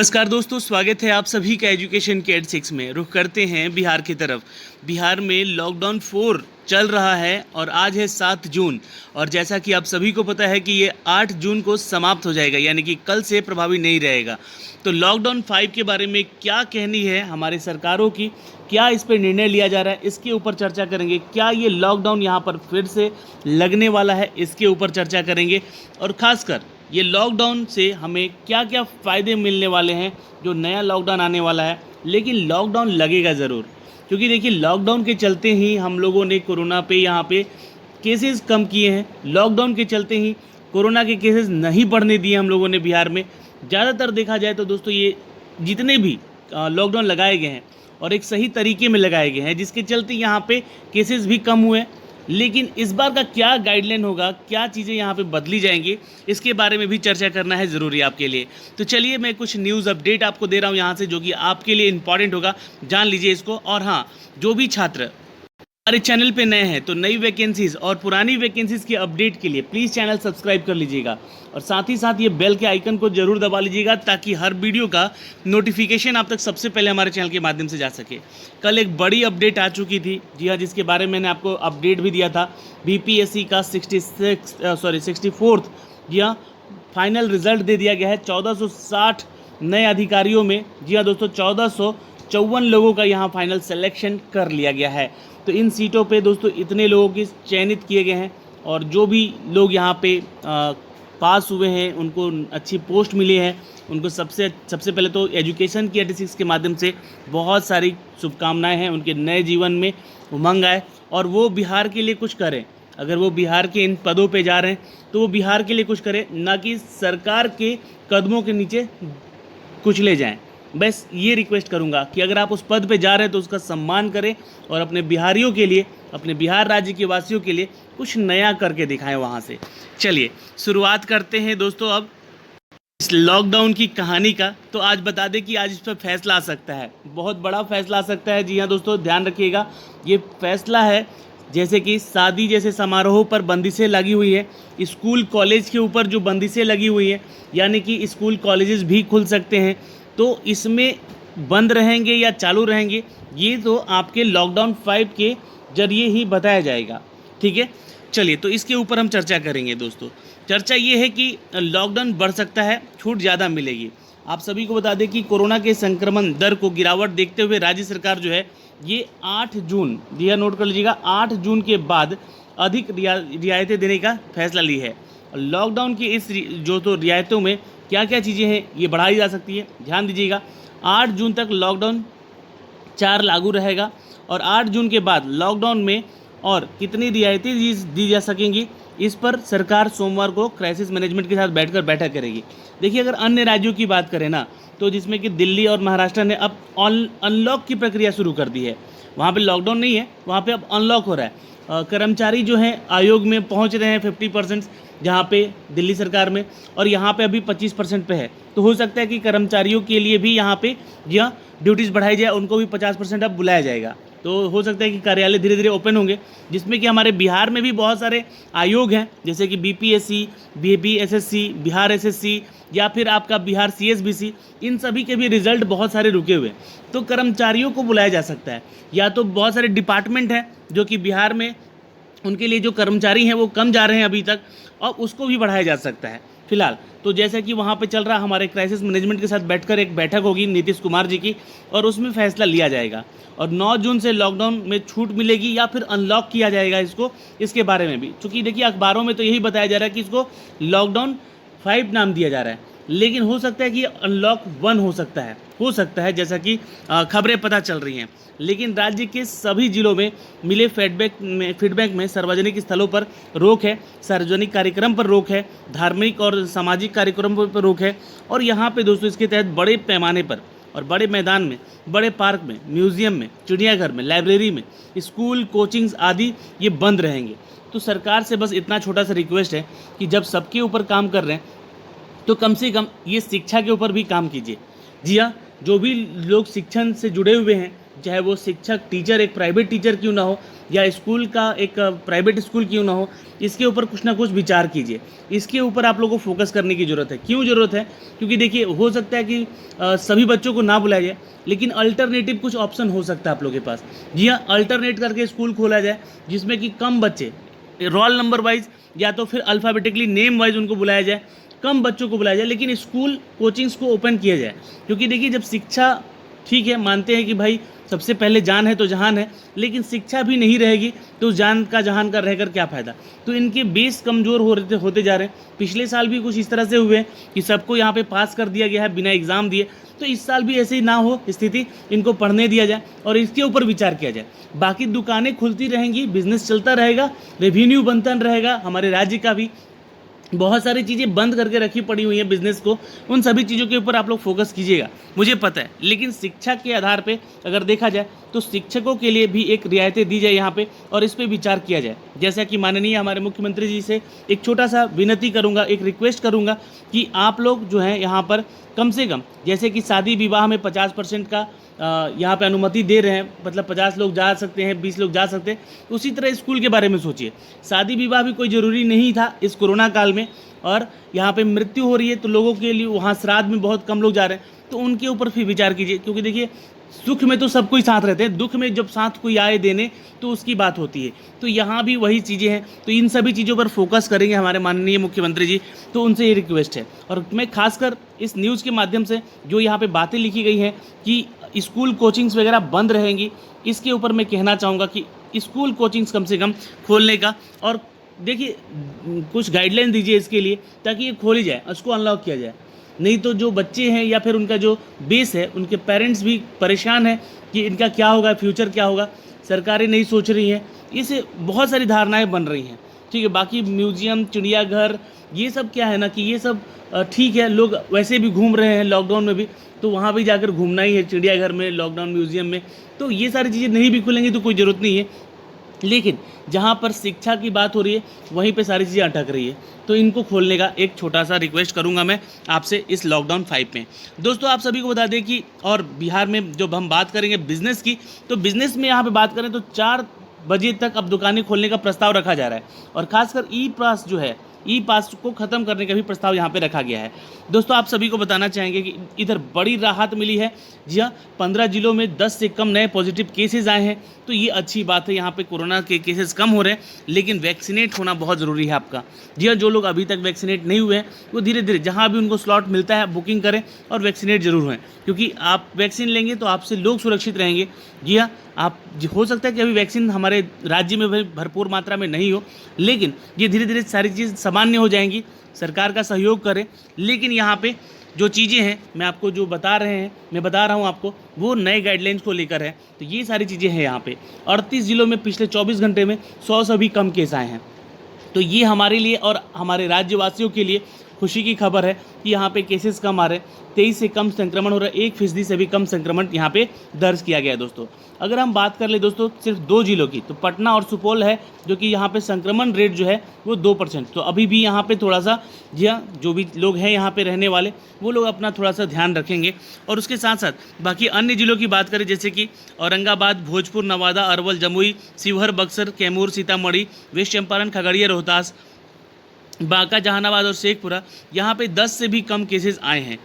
नमस्कार दोस्तों, स्वागत है आप सभी का एजुकेशन के 6 में। रुख करते हैं बिहार की तरफ। बिहार में लॉकडाउन 4 चल रहा है और आज है 7 जून और जैसा कि आप सभी को पता है कि ये 8 जून को समाप्त हो जाएगा, यानी कि कल से प्रभावी नहीं रहेगा। तो लॉकडाउन 5 के बारे में क्या कहनी है हमारे सरकारों की, क्या इस पर निर्णय लिया जा रहा है, इसके ऊपर चर्चा करेंगे। क्या ये लॉकडाउन यहाँ पर फिर से लगने वाला है, इसके ऊपर चर्चा करेंगे। और ख़ासकर ये लॉकडाउन से हमें क्या क्या फ़ायदे मिलने वाले हैं, जो नया लॉकडाउन आने वाला है। लेकिन लॉकडाउन लगेगा ज़रूर, क्योंकि देखिए लॉकडाउन के चलते ही हम लोगों ने कोरोना पे यहाँ पे केसेस कम किए हैं। लॉकडाउन के चलते ही कोरोना के केसेस नहीं बढ़ने दिए हम लोगों ने बिहार में। ज़्यादातर देखा जाए तो दोस्तों ये जितने भी लॉकडाउन लगाए गए हैं और एक सही तरीके में लगाए गए हैं, जिसके चलते यहाँ पे केसेस भी कम हुए। लेकिन इस बार का क्या गाइडलाइन होगा, क्या चीज़ें यहाँ पे बदली जाएंगी, इसके बारे में भी चर्चा करना है ज़रूरी आपके लिए। तो चलिए मैं कुछ न्यूज़ अपडेट आपको दे रहा हूँ यहाँ से, जो कि आपके लिए इंपॉर्टेंट होगा, जान लीजिए इसको। और हाँ, जो भी छात्र हमारे चैनल पे नए हैं तो नई वैकेंसीज़ और पुरानी वैकेंसीज़ के अपडेट के लिए प्लीज़ चैनल सब्सक्राइब कर लीजिएगा और साथ ही साथ ये बेल के आइकन को जरूर दबा लीजिएगा, ताकि हर वीडियो का नोटिफिकेशन आप तक सबसे पहले हमारे चैनल के माध्यम से जा सके। कल एक बड़ी अपडेट आ चुकी थी, जी हाँ, जिसके बारे में मैंने आपको अपडेट भी दिया था। बीपीएससी का 64th जी हाँ फाइनल रिजल्ट दे दिया गया है। 1460 नए अधिकारियों में, जी हाँ दोस्तों, 1454 लोगों का यहाँ फाइनल सिलेक्शन कर लिया गया है। तो इन सीटों पे दोस्तों इतने लोगों की चयनित किए गए हैं और जो भी लोग यहाँ पे पास हुए हैं उनको अच्छी पोस्ट मिली है। उनको सबसे पहले तो एजुकेशन की 86 के माध्यम से बहुत सारी शुभकामनाएं हैं, उनके नए जीवन में उमंग आए और वो बिहार के लिए कुछ करें। अगर वो बिहार के इन पदों पे जा रहे हैं तो वो बिहार के लिए कुछ करें, ना कि सरकार के कदमों के नीचे कुचले जाएं। बस ये रिक्वेस्ट करूंगा कि अगर आप उस पद पे जा रहे हैं तो उसका सम्मान करें और अपने बिहारियों के लिए, अपने बिहार राज्य के वासियों के लिए कुछ नया करके दिखाएं वहाँ से। चलिए शुरुआत करते हैं दोस्तों अब इस लॉकडाउन की कहानी का। तो आज बता दें कि आज इस पर फैसला आ सकता है, बहुत बड़ा फैसला आ सकता है। जी हाँ दोस्तों, ध्यान रखिएगा, ये फैसला है जैसे कि शादी जैसे समारोह पर बंदिशें लगी हुई है, स्कूल कॉलेज के ऊपर जो बंदिशें लगी हुई हैं, यानी कि स्कूल कॉलेजेस भी खुल सकते हैं। तो इसमें बंद रहेंगे या चालू रहेंगे, ये तो आपके लॉकडाउन 5 के जरिए ही बताया जाएगा, ठीक है। चलिए तो इसके ऊपर हम चर्चा करेंगे दोस्तों। चर्चा ये है कि लॉकडाउन बढ़ सकता है, छूट ज़्यादा मिलेगी। आप सभी को बता दें कि कोरोना के संक्रमण दर को गिरावट देखते हुए राज्य सरकार जो है ये 8 जून, दिया नोट कर लीजिएगा, 8 जून के बाद अधिक रियायतें देने का फैसला ली है। लॉकडाउन की इस जो रियायतों में क्या क्या चीज़ें हैं ये बढ़ाई जा सकती है, ध्यान दीजिएगा। 8 जून तक लॉकडाउन 4 लागू रहेगा और 8 जून के बाद लॉकडाउन में और कितनी रियायतें दी जा सकेंगी, इस पर सरकार सोमवार को क्राइसिस मैनेजमेंट के साथ बैठकर बैठक करेगी। देखिए अगर अन्य राज्यों की बात करें ना, तो जिसमें कि दिल्ली और महाराष्ट्र ने अब अनलॉक की प्रक्रिया शुरू कर दी है। वहाँ पे लॉकडाउन नहीं है, वहाँ पे अब अनलॉक हो रहा है। कर्मचारी जो हैं आयोग में पहुँच रहे हैं 50%, जहाँ पे दिल्ली सरकार में, और यहाँ पे अभी 25% पे है। तो हो सकता है कि कर्मचारियों के लिए भी यहाँ पे या ड्यूटीज़ बढ़ाई जाए, उनको भी 50% अब बुलाया जाएगा। तो हो सकता है कि कार्यालय धीरे धीरे ओपन होंगे, जिसमें कि हमारे बिहार में भी बहुत सारे आयोग हैं, जैसे कि बीपीएससी, बीपीएसएससी, बिहार एसएससी या फिर आपका बिहार सीएसबीसी, इन सभी के भी रिजल्ट बहुत सारे रुके हुए। तो कर्मचारियों को बुलाया जा सकता है, या तो बहुत सारे डिपार्टमेंट हैं जो कि बिहार में उनके लिए जो कर्मचारी हैं वो कम जा रहे हैं अभी तक, और उसको भी बढ़ाया जा सकता है फिलहाल। तो जैसा कि वहाँ पे चल रहा, हमारे क्राइसिस मैनेजमेंट के साथ बैठकर एक बैठक होगी नीतीश कुमार जी की, और उसमें फैसला लिया जाएगा। और 9 जून से लॉकडाउन में छूट मिलेगी या फिर अनलॉक किया जाएगा इसको, इसके बारे में भी, चूँकि देखिए अखबारों में तो यही बताया जा रहा है कि इसको लॉकडाउन 5 नाम दिया जा रहा है, लेकिन हो सकता है कि अनलॉक 1 हो सकता है, जैसा कि खबरें पता चल रही हैं। लेकिन राज्य के सभी जिलों में मिले फीडबैक में सार्वजनिक स्थलों पर रोक है, सार्वजनिक कार्यक्रम पर रोक है, धार्मिक और सामाजिक कार्यक्रमों पर रोक है। और यहाँ पे दोस्तों इसके तहत बड़े पैमाने पर और बड़े मैदान में, बड़े पार्क में, म्यूज़ियम में, चिड़ियाघर में, लाइब्रेरी में, स्कूल, कोचिंग्स आदि ये बंद रहेंगे। तो सरकार से बस इतना छोटा सा रिक्वेस्ट है कि जब सबके ऊपर काम कर रहे हैं तो कम से कम ये शिक्षा के ऊपर भी काम कीजिए। जी हाँ, जो भी लोग शिक्षण से जुड़े हुए हैं, चाहे वो शिक्षक टीचर एक प्राइवेट टीचर क्यों ना हो या स्कूल का एक प्राइवेट स्कूल क्यों ना हो, इसके ऊपर कुछ ना कुछ विचार कीजिए। इसके ऊपर आप लोगों को फोकस करने की ज़रूरत है। क्यों ज़रूरत है? क्योंकि देखिए हो सकता है कि सभी बच्चों को ना बुलाया जाए, लेकिन अल्टरनेटिव कुछ ऑप्शन हो सकता है आप लोगों के पास। जी हाँ, अल्टरनेट करके स्कूल खोला जाए जिसमें कि कम बच्चे रोल नंबर वाइज या तो फिर अल्फ़ाबेटिकली नेम वाइज उनको बुलाया जाए, कम बच्चों को बुलाया जाए, लेकिन स्कूल कोचिंग्स को ओपन किया जाए। क्योंकि देखिए जब शिक्षा, ठीक है मानते हैं कि भाई सबसे पहले जान है तो जहान है, लेकिन शिक्षा भी नहीं रहेगी तो जान का जहान का रहकर क्या फ़ायदा। तो इनके बेस कमज़ोर होते जा रहे हैं। पिछले साल भी कुछ इस तरह से हुए कि सबको यहाँ पे पास कर दिया गया है बिना एग्ज़ाम दिए। तो इस साल भी ऐसे ही ना हो स्थिति, इनको पढ़ने दिया जाए और इसके ऊपर विचार किया जाए। बाकी दुकानें खुलती रहेंगी, बिजनेस चलता रहेगा, रेवेन्यू बनता रहेगा, हमारे राज्य का भी। बहुत सारी चीज़ें बंद करके रखी पड़ी हुई हैं बिज़नेस को, उन सभी चीज़ों के ऊपर आप लोग फोकस कीजिएगा, मुझे पता है। लेकिन शिक्षा के आधार पे अगर देखा जाए तो शिक्षकों के लिए भी एक रियायतें दी जाए यहाँ पे और इस पे विचार किया जाए। जैसा कि माननीय हमारे मुख्यमंत्री जी से एक छोटा सा विनती करूँगा, एक रिक्वेस्ट करूँगा कि आप लोग जो है यहाँ पर कम से कम, जैसे कि शादी विवाह में 50% का यहाँ पे अनुमति दे रहे हैं, मतलब 50 लोग जा सकते हैं, 20 लोग जा सकते हैं, उसी तरह स्कूल के बारे में सोचिए। शादी विवाह भी कोई ज़रूरी नहीं था इस कोरोना काल में, और यहाँ पे मृत्यु हो रही है तो लोगों के लिए वहाँ श्राद्ध में बहुत कम लोग जा रहे हैं, तो उनके ऊपर फिर विचार कीजिए। क्योंकि देखिए सुख में तो सब कोई साथ रहते हैं, दुख में जब साथ कोई आए देने तो उसकी बात होती है। तो यहाँ भी वही चीज़ें हैं, तो इन सभी चीज़ों पर फोकस करेंगे हमारे माननीय मुख्यमंत्री जी। तो उनसे ये रिक्वेस्ट है, और मैं खासकर इस न्यूज़ के माध्यम से जो यहाँ पे बातें लिखी गई हैं कि स्कूल कोचिंग्स वगैरह बंद रहेंगी, इसके ऊपर मैं कहना चाहूँगा कि स्कूल कोचिंग्स कम से कम खोलने का, और देखिए कुछ गाइडलाइन दीजिए इसके लिए ताकि ये खोली जाए, उसको अनलॉक किया जाए। नहीं तो जो बच्चे हैं या फिर उनका जो बेस है, उनके पेरेंट्स भी परेशान हैं कि इनका क्या होगा, फ्यूचर क्या होगा, सरकारें नहीं सोच रही हैं, इससे बहुत सारी धारणाएं बन रही हैं। ठीक है, बाकी म्यूजियम, चिड़ियाघर, ये सब क्या है ना कि ये सब ठीक है, लोग वैसे भी घूम रहे हैं लॉकडाउन में भी, तो वहाँ भी जाकर घूमना ही है, चिड़ियाघर में, लॉकडाउन म्यूजियम में। तो ये सारी चीज़ें नहीं भी खुलेंगी तो कोई ज़रूरत नहीं है, लेकिन जहाँ पर शिक्षा की बात हो रही है वहीं पे सारी चीज़ें अटक रही है। तो इनको खोलने का एक छोटा सा रिक्वेस्ट करूंगा मैं आपसे इस लॉकडाउन 5 में। दोस्तों आप सभी को बता दें कि और बिहार में जब हम बात करेंगे बिज़नेस की, तो बिज़नेस में यहाँ पे बात करें तो 4 बजे तक अब दुकानें खोलने का प्रस्ताव रखा जा रहा है, और खासकर ई पास जो है, ई पास को ख़त्म करने का भी प्रस्ताव यहाँ पे रखा गया है। दोस्तों आप सभी को बताना चाहेंगे कि इधर बड़ी राहत मिली है। जी हाँ, 15 जिलों में 10 से कम नए पॉजिटिव केसेस आए हैं, तो ये अच्छी बात है। यहाँ पे कोरोना के केसेस कम हो रहे हैं, लेकिन वैक्सीनेट होना बहुत ज़रूरी है आपका। जी हाँ, जो लोग अभी तक वैक्सीनेट नहीं हुए हैं वो धीरे धीरे जहाँ भी उनको स्लॉट मिलता है बुकिंग करें और वैक्सीनेट जरूर हों, क्योंकि आप वैक्सीन लेंगे तो आपसे लोग सुरक्षित रहेंगे। जी हाँ, आप हो सकता है कि अभी वैक्सीन हमारे राज्य में भरपूर मात्रा में नहीं हो, लेकिन ये धीरे धीरे सारी चीज़ सामान्य हो जाएंगी। सरकार का सहयोग करें, लेकिन यहाँ पे जो चीज़ें हैं मैं आपको जो बता रहा हूँ आपको, वो नए गाइडलाइंस को लेकर है। तो ये सारी चीज़ें हैं यहाँ पे। 38 जिलों में पिछले 24 घंटे में 100 से भी कम केस आए हैं। तो ये हमारे लिए और हमारे राज्यवासियों के लिए खुशी की खबर है कि यहाँ पे केसेस कम आ रहे हैं, 23 से कम संक्रमण हो रहा है, 1% से भी कम संक्रमण यहाँ पे दर्ज किया गया है। दोस्तों अगर हम बात कर ले दोस्तों सिर्फ 2 जिलों की, तो पटना और सुपौल है, जो कि यहाँ पे संक्रमण रेट जो है वो 2%। तो अभी भी यहाँ पे थोड़ा सा, जी हाँ, जो भी लोग हैं यहाँ पे रहने वाले वो लोग अपना थोड़ा सा ध्यान रखेंगे। और उसके साथ साथ बाकी अन्य जिलों की बात करें, जैसे कि औरंगाबाद, भोजपुर, नवादा, अरवल, जमुई, शिवहर, बक्सर, कैमूर, सीतामढ़ी, वेस्ट चंपारण, खगड़िया, रोहतास, बांका, जहानाबाद और शेखपुरा, यहाँ पे 10 से भी कम केसेस आए हैं।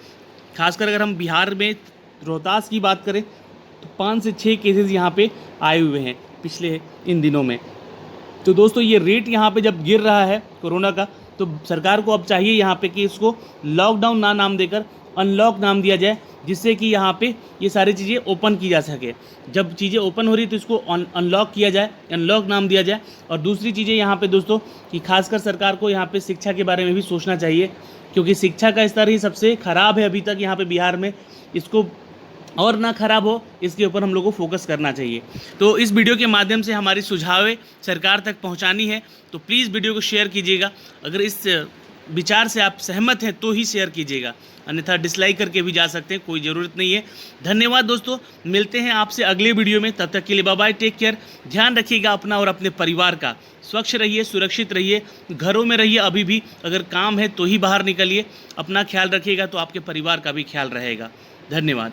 खासकर अगर हम बिहार में रोहतास की बात करें तो 5 से 6 केसेस यहाँ पे आए हुए हैं पिछले इन दिनों में। तो दोस्तों ये रेट यहाँ पे जब गिर रहा है कोरोना का, तो सरकार को अब चाहिए यहाँ पे कि इसको लॉकडाउन ना नाम देकर अनलॉक नाम दिया जाए, जिससे कि यहाँ पे ये सारी चीज़ें ओपन की जा सके। जब चीज़ें ओपन हो रही तो इसको अनलॉक किया जाए, अनलॉक नाम दिया जाए। और दूसरी चीज़ें यहाँ पे दोस्तों कि खासकर सरकार को यहाँ पे शिक्षा के बारे में भी सोचना चाहिए, क्योंकि शिक्षा का स्तर ही सबसे ख़राब है अभी तक यहाँ पे बिहार में। इसको और ना ख़राब हो, इसके ऊपर हम लोग को फोकस करना चाहिए। तो इस वीडियो के माध्यम से हमारी सुझावें सरकार तक पहुँचानी है, तो प्लीज़ वीडियो को शेयर कीजिएगा। अगर इस विचार से आप सहमत हैं तो ही शेयर कीजिएगा, अन्यथा डिसलाइक करके भी जा सकते हैं, कोई ज़रूरत नहीं है। धन्यवाद दोस्तों, मिलते हैं आपसे अगले वीडियो में, तब तक के लिए बाय बाय, टेक केयर। ध्यान रखिएगा अपना और अपने परिवार का, स्वच्छ रहिए, सुरक्षित रहिए, घरों में रहिए। अभी भी अगर काम है तो ही बाहर निकलिए, अपना ख्याल रखिएगा तो आपके परिवार का भी ख्याल रहेगा। धन्यवाद।